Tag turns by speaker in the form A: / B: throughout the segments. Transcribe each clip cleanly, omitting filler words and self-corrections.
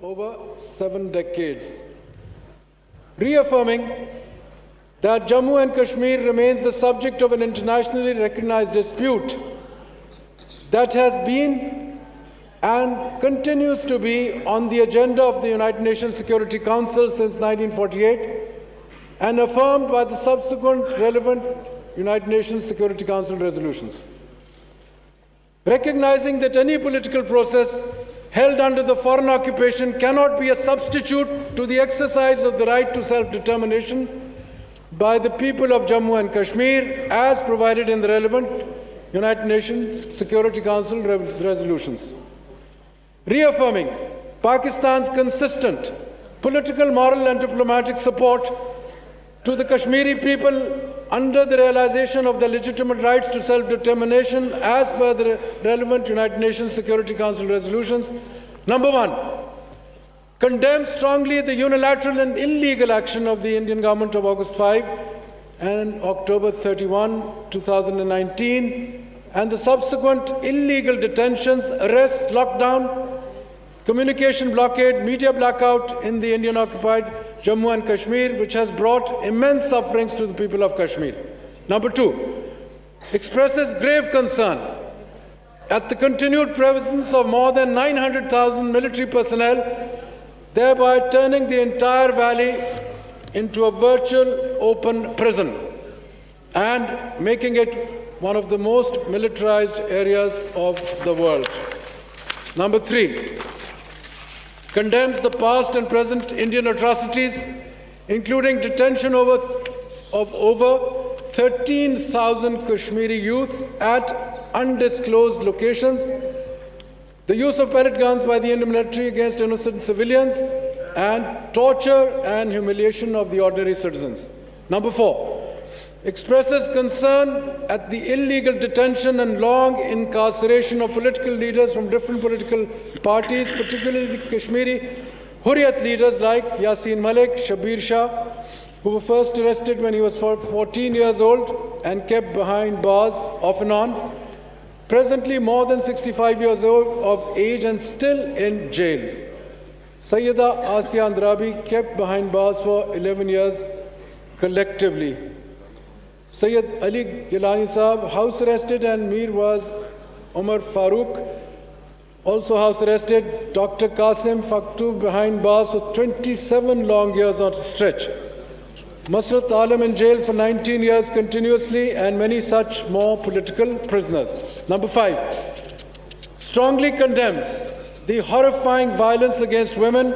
A: over 7 decades. Reaffirming that Jammu and Kashmir remains the subject of an internationally recognized dispute that has been and continues to be on the agenda of the United Nations Security Council since 1948 and affirmed by the subsequent relevant United Nations Security Council resolutions. Recognizing that any political process held under the foreign occupation cannot be a substitute to the exercise of the right to self-determination by the people of Jammu and Kashmir as provided in the relevant United Nations Security Council resolutions. Reaffirming Pakistan's consistent political, moral and diplomatic support to the Kashmiri people under the realization of the legitimate rights to self-determination as per the relevant United Nations Security Council resolutions. Number one, condemn strongly the unilateral and illegal action of the Indian government of August 5 and October 31, 2019, and the subsequent illegal detentions, arrests, lockdown, communication blockade, media blackout in the Indian-occupied Jammu and Kashmir, which has brought immense sufferings to the people of Kashmir. Number two, expresses grave concern at the continued presence of more than 900,000 military personnel, thereby turning the entire valley into a virtual open prison and making it one of the most militarized areas of the world. Number three, condemns the past and present Indian atrocities, including detention of over 13,000 Kashmiri youth at undisclosed locations, the use of pellet guns by the Indian military against innocent civilians, and torture and humiliation of the ordinary citizens. Number four, expresses concern at the illegal detention and long incarceration of political leaders from different political parties, particularly the Kashmiri Hurriyat leaders like Yasin Malik, Shabir Shah, who were first arrested when he was 14 years old and kept behind bars off and on, presently more than 65 years old of age and still in jail. Sayyida Asiya Andrabi kept behind bars for 11 years collectively. Sayyid Ali Gilani Sahab, house arrested, and Mir was Umar Farooq, also house arrested. Dr. Qasim Faktu behind bars for 27 long years on a stretch. Masrat Alam in jail for 19 years continuously, and many such more political prisoners. Number five, strongly condemns the horrifying violence against women,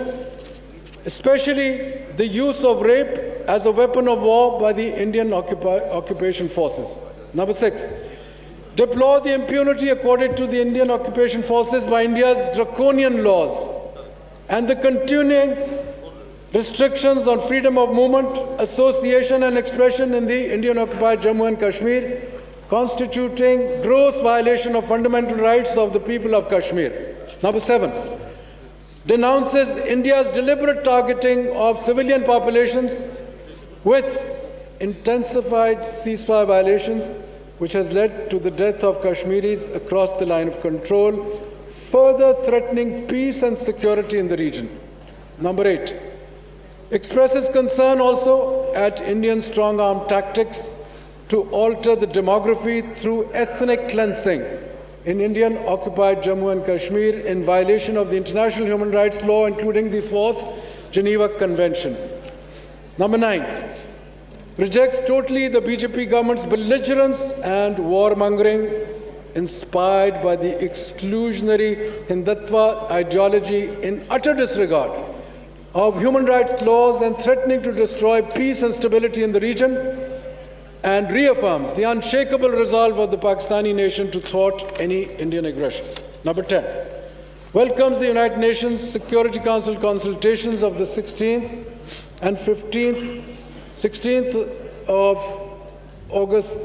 A: especially the use of rape as a weapon of war by the Indian occupation forces. Number six, deplore the impunity accorded to the Indian occupation forces by India's draconian laws and the continuing restrictions on freedom of movement, association and expression in the Indian-occupied Jammu and Kashmir, constituting gross violation of fundamental rights of the people of Kashmir. Number seven, denounces India's deliberate targeting of civilian populations with intensified ceasefire violations, which has led to the death of Kashmiris across the line of control, further threatening peace and security in the region. Number eight, expresses concern also at Indian strong-arm tactics to alter the demography through ethnic cleansing in Indian-occupied Jammu and Kashmir in violation of the international human rights law, including the 4th Geneva Convention. Number nine, rejects totally the BJP government's belligerence and warmongering inspired by the exclusionary Hindutva ideology in utter disregard of human rights laws and threatening to destroy peace and stability in the region, and reaffirms the unshakable resolve of the Pakistani nation to thwart any Indian aggression. Number 10, welcomes the United Nations Security Council consultations of the 16th and 16th of August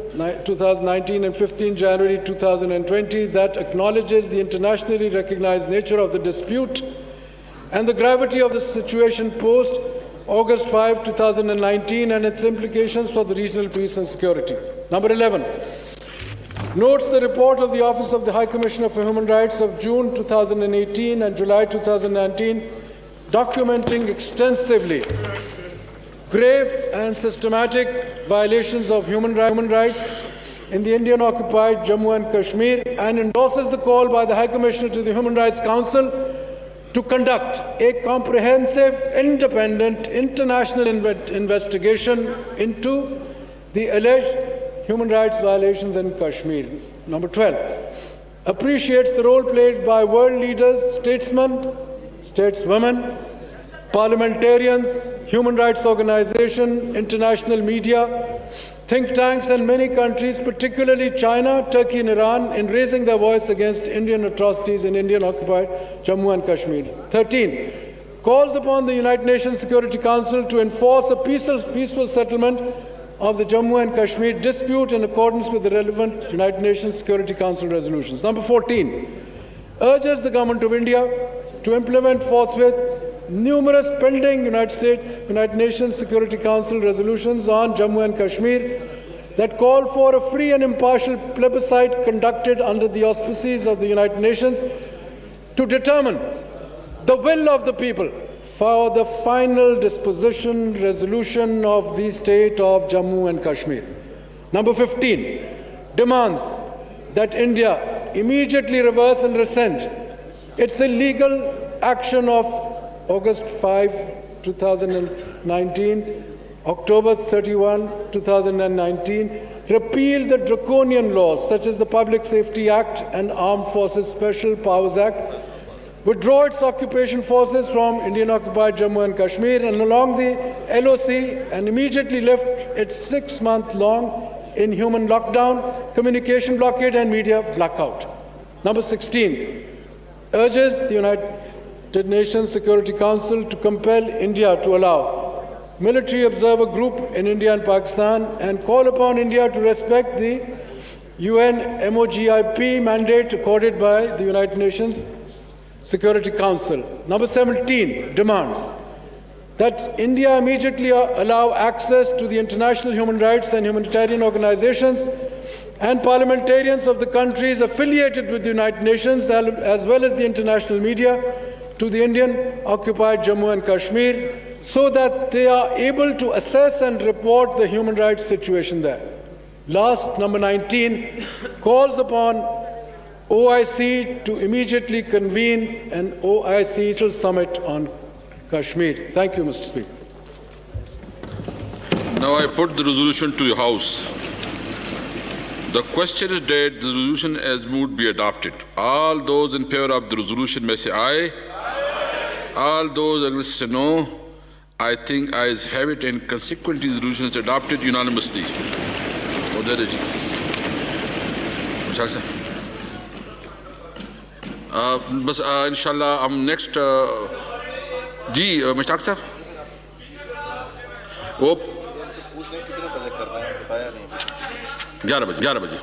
A: 2019 and 15 January 2020 that acknowledges the internationally recognized nature of the dispute and the gravity of the situation post August 5, 2019 and its implications for the regional peace and security. Number 11, notes the report of the Office of the High Commissioner for Human Rights of June 2018 and July 2019 documenting extensively grave and systematic violations of human rights in the Indian-occupied Jammu and Kashmir, and endorses the call by the High Commissioner to the Human Rights Council to conduct a comprehensive, independent, international investigation into the alleged human rights violations in Kashmir. Number 12, appreciates the role played by world leaders, statesmen, stateswomen, parliamentarians, human rights organizations, international media, think tanks and many countries, particularly China, Turkey and Iran, in raising their voice against Indian atrocities in Indian-occupied Jammu and Kashmir. 13, calls upon the United Nations Security Council to enforce a peaceful settlement of the Jammu and Kashmir dispute in accordance with the relevant United Nations Security Council resolutions. Number 14, urges the Government of India to implement forthwith numerous pending United Nations Security Council resolutions on Jammu and Kashmir that call for a free and impartial plebiscite conducted under the auspices of the United Nations to determine the will of the people for the final resolution of the state of Jammu and Kashmir. Number 15, demands that India immediately reverse and rescind its illegal action of August 5, 2019, October 31, 2019, repeal the draconian laws such as the Public Safety Act and Armed Forces Special Powers Act, withdraw its occupation forces from Indian-occupied Jammu and Kashmir and along the LOC, and immediately lift its 6-month-long inhuman lockdown, communication blockade and media blackout. Number 16, urges the United Nations Security Council to compel India to allow military observer group in India and Pakistan and call upon India to respect the UN MOGIP mandate accorded by the United Nations Security Council. Number 17 demands that India immediately allow access to the international human rights and humanitarian organizations and parliamentarians of the countries affiliated with the United Nations as well as the international media to the Indian-occupied Jammu and Kashmir so that they are able to assess and report the human rights situation there. Last, number 19, calls upon OIC to immediately convene an OIC summit on Kashmir. Thank you, Mr. Speaker.
B: Now I put the resolution to the House. The question is that the resolution as moved be adopted. All those in favor of the resolution may say aye. All those against say no. I think ayes have it and consequently the resolution is adopted unanimously. बस इंशाल्लाह हम next जी मुश्ताक साहब वो 11 बजे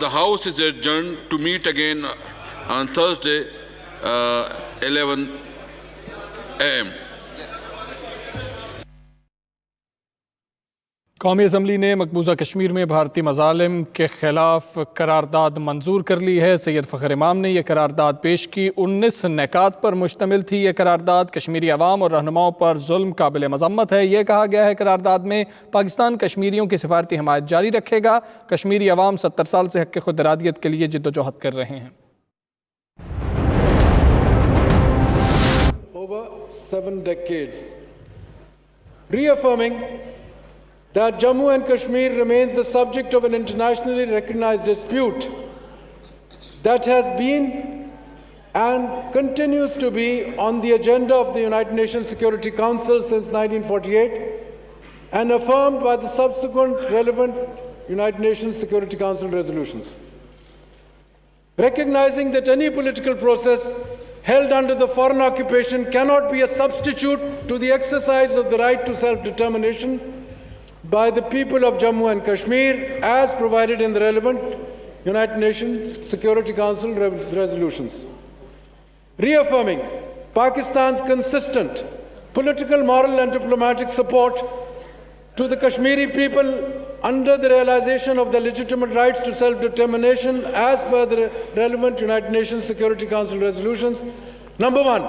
B: the house is adjourned to meet again on Thursday 11 a.m.
C: कौमी assembly ने मकबूजा कश्मीर में भारतीय मज़ालिम के ख़िलाफ़ करारदाद मंजूर कर ली है। सैयद फ़खर इमाम ने यह करारदाद पेश की। 19 निकात पर मुश्तमिल थी। यह करारदाद कश्मीरी अवाम और रहनुमाओं पर जुल्म काबिल मज़म्मत है। यह कहा गया है करारदाद में पाकिस्तान कश्मीरियों की सिफारती हमायत जारी रखेगा। कश्मीरी अवाम 70 साल से हक़ खुद इरादियत के लिए जिद्दोजहद कर रहे हैं।
A: Over 7 decades, reaffirming that Jammu and Kashmir remains the subject of an internationally recognized dispute that has been and continues to be on the agenda of the United Nations Security Council since 1948 and affirmed by the subsequent relevant United Nations Security Council resolutions. Recognizing that any political process held under the foreign occupation cannot be a substitute to the exercise of the right to self-determination by the people of Jammu and Kashmir as provided in the relevant United Nations Security Council resolutions. Reaffirming Pakistan's consistent political, moral and diplomatic support to the Kashmiri people under the realization of their legitimate rights to self-determination as per the relevant United Nations Security Council resolutions. Number 1,